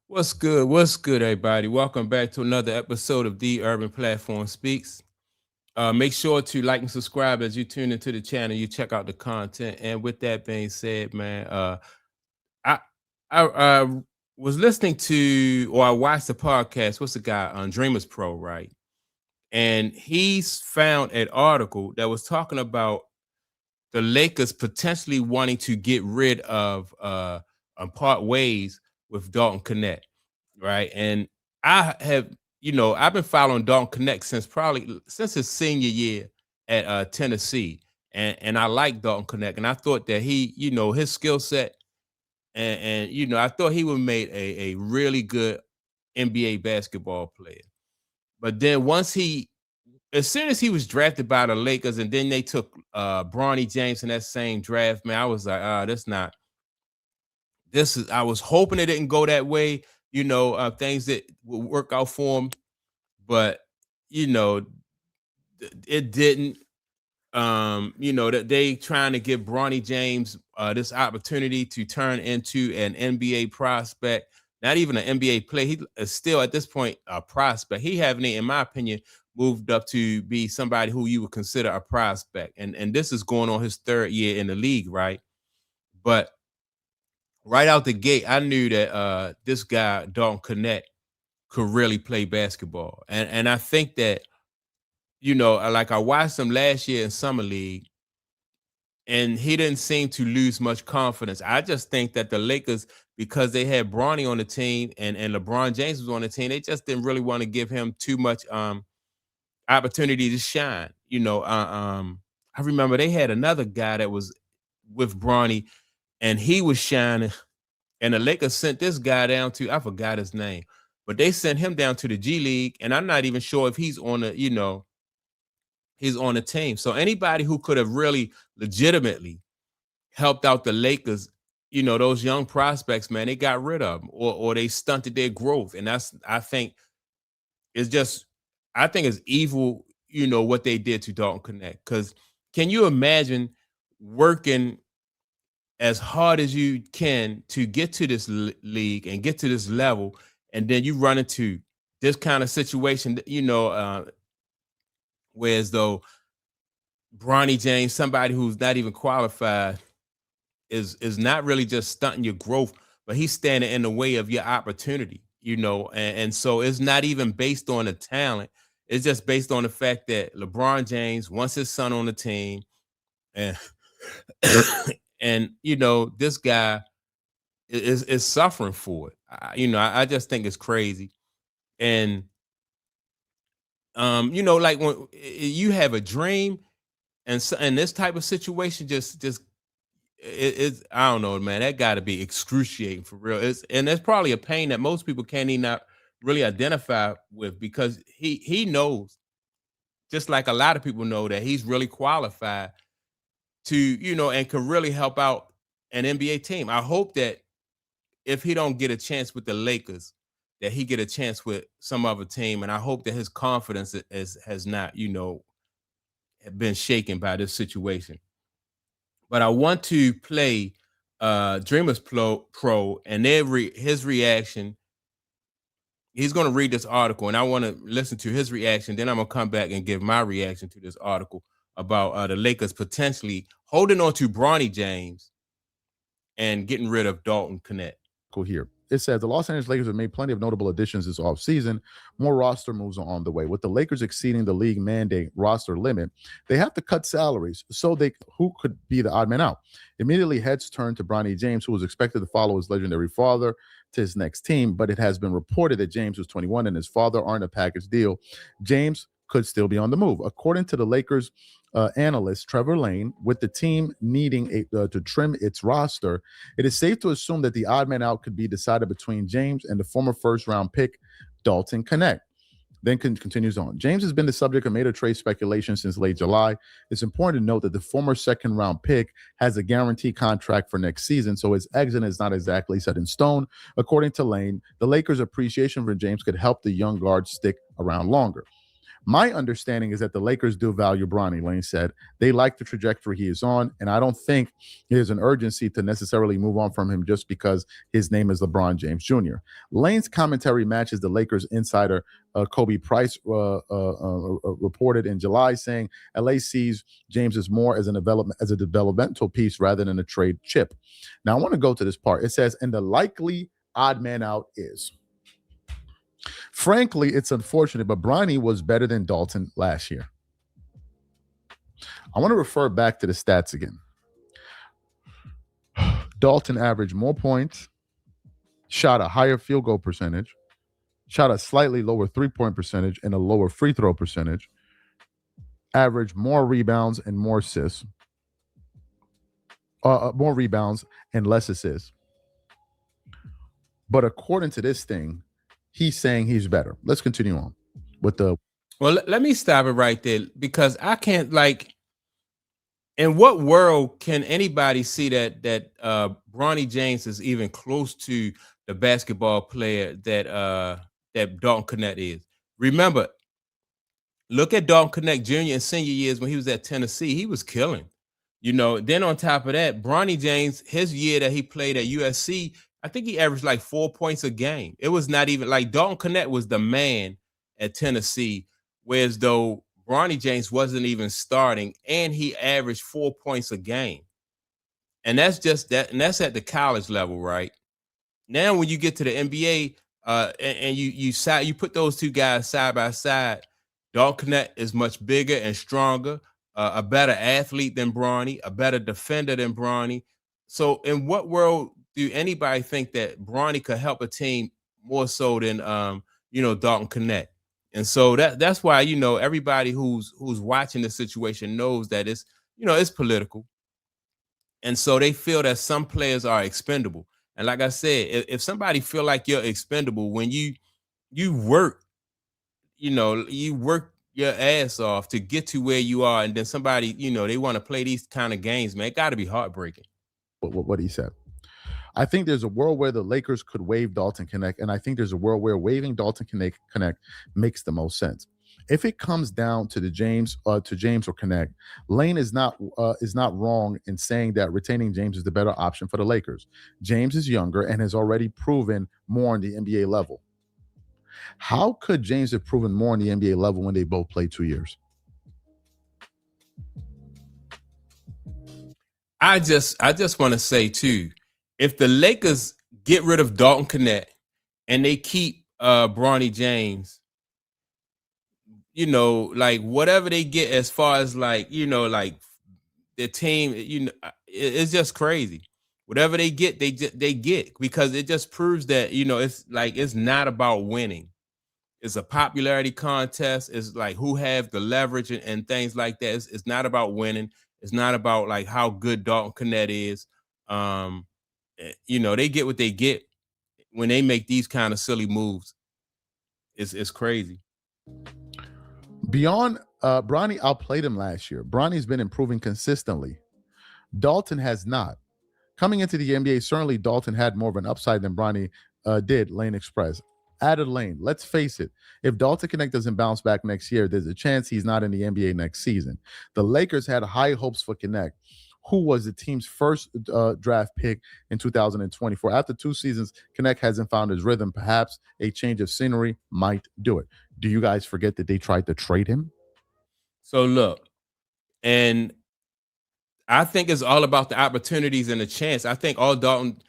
What's good? What's good, everybody? Welcome back to another episode of The Urban Platform Speaks. Make sure to like and subscribe as you tune into the channel. You check out the content. And with that being said, man, I I was listening to or I watched the podcast. What's the guy on Dreamers Pro, right? And he's found an article that was talking about the Lakers potentially wanting to get rid of and part ways with Dalton Knecht, right? And I have, I've been following Dalton Knecht since his senior year at Tennessee, and I like Dalton Knecht, and I thought that he, his skill set, and I thought he would make a really good NBA basketball player. But then as soon as he was drafted by the Lakers, and then they took Bronny James in that same draft, man, I was like, that's not. This is. I was hoping it didn't go that way. Things that would work out for him, but you know, it didn't. That they trying to give Bronny James this opportunity to turn into an NBA prospect, not even an NBA player. He is still at this point a prospect. He haven't, in my opinion, moved up to be somebody who you would consider a prospect. And this is going on his third year in the league, right? But right out the gate, I knew that this guy, Dalton Knecht, could really play basketball. And I think that, like I watched him last year in summer league, and he didn't seem to lose much confidence. I just think that the Lakers, because they had Bronny on the team and LeBron James was on the team, they just didn't really want to give him too much opportunity to shine. I remember they had another guy that was with Bronny, and he was shining, and the Lakers sent this guy down to, I forgot his name, but they sent him down to the G League, and I'm not even sure if he's on the team. So anybody who could have really legitimately helped out the Lakers, those young prospects, man, they got rid of them, or they stunted their growth. And that's, it's just I think it's evil, what they did to Dalton Knecht. Because can you imagine working as hard as you can to get to this league and get to this level, and then you run into this kind of situation, whereas though Bronny James, somebody who's not even qualified, is not really just stunting your growth, but he's standing in the way of your opportunity, and so it's not even based on the talent. It's just based on the fact that LeBron James wants his son on the team, and and this guy is suffering for it. I just think it's crazy. And like when you have a dream, and this type of situation just it's, I don't know, man. That got to be excruciating for real. It's probably a pain that most people can't even not really identify with, because he knows, just like a lot of people know, that he's really qualified to, and can really help out an NBA team. I hope that if he don't get a chance with the Lakers, that he get a chance with some other team, and I hope that his confidence has not, been shaken by this situation. But I want to play Dreamers Pro and his reaction. He's going to read this article, and I want to listen to his reaction. Then I'm going to come back and give my reaction to this article about the Lakers potentially holding on to Bronny James and getting rid of Dalton Knecht. Here. It says the Los Angeles Lakers have made plenty of notable additions this offseason. More roster moves are on the way. With the Lakers exceeding the league mandate roster limit, they have to cut salaries. So who could be the odd man out? Immediately heads turned to Bronny James, who was expected to follow his legendary father to his next team, but it has been reported that James, who's 21, and his father aren't a package deal. James could still be on the move. According to the Lakers analyst Trevor Lane, with the team needing to trim its roster, it is safe to assume that the odd man out could be decided between James and the former first-round pick Dalton Knecht. Then continues on. James has been the subject of major trade speculation since late July. It's important to note that the former second-round pick has a guaranteed contract for next season, so his exit is not exactly set in stone. According to Lane, the Lakers' appreciation for James could help the young guard stick around longer. My understanding is that the Lakers do value Bronny, Lane said. They like the trajectory he is on, and I don't think there's an urgency to necessarily move on from him just because his name is LeBron James Jr. Lane's commentary matches the Lakers insider Kobe Price reported in July, saying LA sees James as more as a developmental piece rather than a trade chip. Now, I want to go to this part. It says, and the likely odd man out is. Frankly, it's unfortunate, but Bronny was better than Dalton last year. I want to refer back to the stats again. Dalton averaged more points, shot a higher field goal percentage, shot a slightly lower three-point percentage and a lower free throw percentage, averaged more rebounds and more assists, more rebounds and less assists. But according to this thing, he's saying he's better. Let's continue on with the. Well, let me stop it right there, because I can't, like, in what world can anybody see that Bronny James is even close to the basketball player that Dalton Knecht is? Remember, look at Dalton Knecht Jr. and senior years when he was at Tennessee. He was killing. Then on top of that, Bronny James, his year that he played at USC, I think he averaged like 4 points a game. It was not even like Dalton Knecht was the man at Tennessee, whereas though Bronny James wasn't even starting, and he averaged 4 points a game. And that's just that, and that's at the college level, right? Now, when you get to the NBA, and you put those two guys side by side, Dalton Knecht is much bigger and stronger, a better athlete than Bronny, a better defender than Bronny. So, in what world do anybody think that Bronny could help a team more so than Dalton Knecht? And so that's why everybody who's watching the situation knows that it's political, and so they feel that some players are expendable. And like I said, if somebody feel like you're expendable when you work, you work your ass off to get to where you are, and then somebody they want to play these kind of games, man, it got to be heartbreaking. What he said. I think there's a world where the Lakers could waive Dalton Knecht, and I think there's a world where waiving Dalton Knecht makes the most sense. If it comes down to James or Knecht, Lane is not wrong in saying that retaining James is the better option for the Lakers. James is younger and has already proven more on the NBA level. How could James have proven more on the NBA level when they both played 2 years? I just want to say too, if the Lakers get rid of Dalton Knecht and they keep Bronny James, like whatever they get as far as like the team, it's just crazy. Whatever they get, they get, because it just proves that it's not about winning. It's a popularity contest. It's like who have the leverage and things like that. It's not about winning. It's not about like how good Dalton Knecht is. They get what they get when they make these kind of silly moves. It's crazy. Beyond Bronny outplayed him last year. Bronny's been improving consistently. Dalton has not. Coming into the NBA, certainly Dalton had more of an upside than Bronny did, Lane expressed. Added Lane, let's face it, if Dalton Knecht doesn't bounce back next year, there's a chance he's not in the NBA next season. The Lakers had high hopes for Knecht, who was the team's first draft pick in 2024. After 2 seasons, Knecht hasn't found his rhythm. Perhaps a change of scenery might do it. Do you guys forget that they tried to trade him? So look, and I think it's all about the opportunities and the chance. I think all Dalton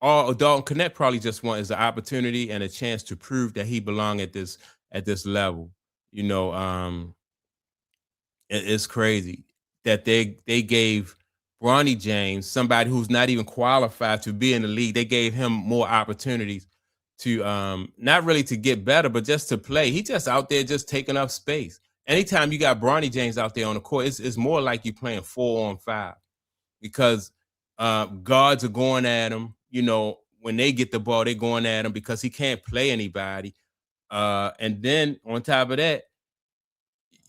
Knecht probably just want is the opportunity and a chance to prove that he belong at this level. It's crazy that they gave Bronny James, somebody who's not even qualified to be in the league, they gave him more opportunities to not really to get better, but just to play. He just out there just taking up space. Anytime you got Bronny James out there on the court, it's more like you playing 4-on-5, because guards are going at him. When they get the ball, they're going at him because he can't play anybody. And then on top of that,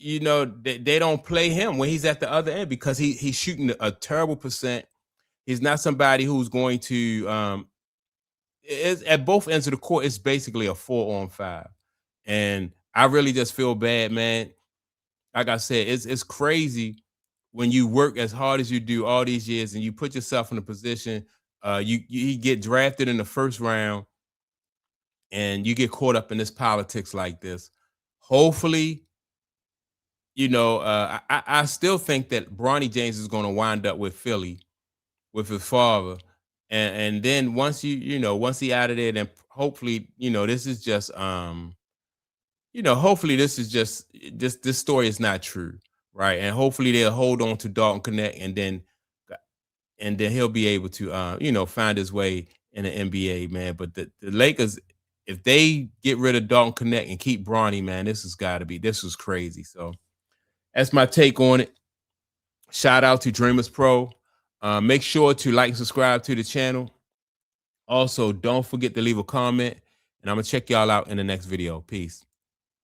they don't play him when he's at the other end, because he's shooting a terrible percent. He's not somebody who's going to at both ends of the court. It's basically a 4-on-5, and I really just feel bad, man. Like I said, it's crazy when you work as hard as you do all these years and you put yourself in a position, you get drafted in the first round and you get caught up in this politics like this. Hopefully, I still think that Bronny James is going to wind up with Philly with his father, and then once he out of there, then hopefully this is just hopefully this is just this story is not true, right? And hopefully they'll hold on to Dalton Connect, and then he'll be able to find his way in the NBA, man. But the Lakers, if they get rid of Dalton Connect and keep Bronny, man, this was crazy. So that's my take on it. Shout out to Dreamers Pro. Make sure to like and subscribe to the channel. Also, don't forget to leave a comment, and I'm gonna check y'all out in the next video. Peace.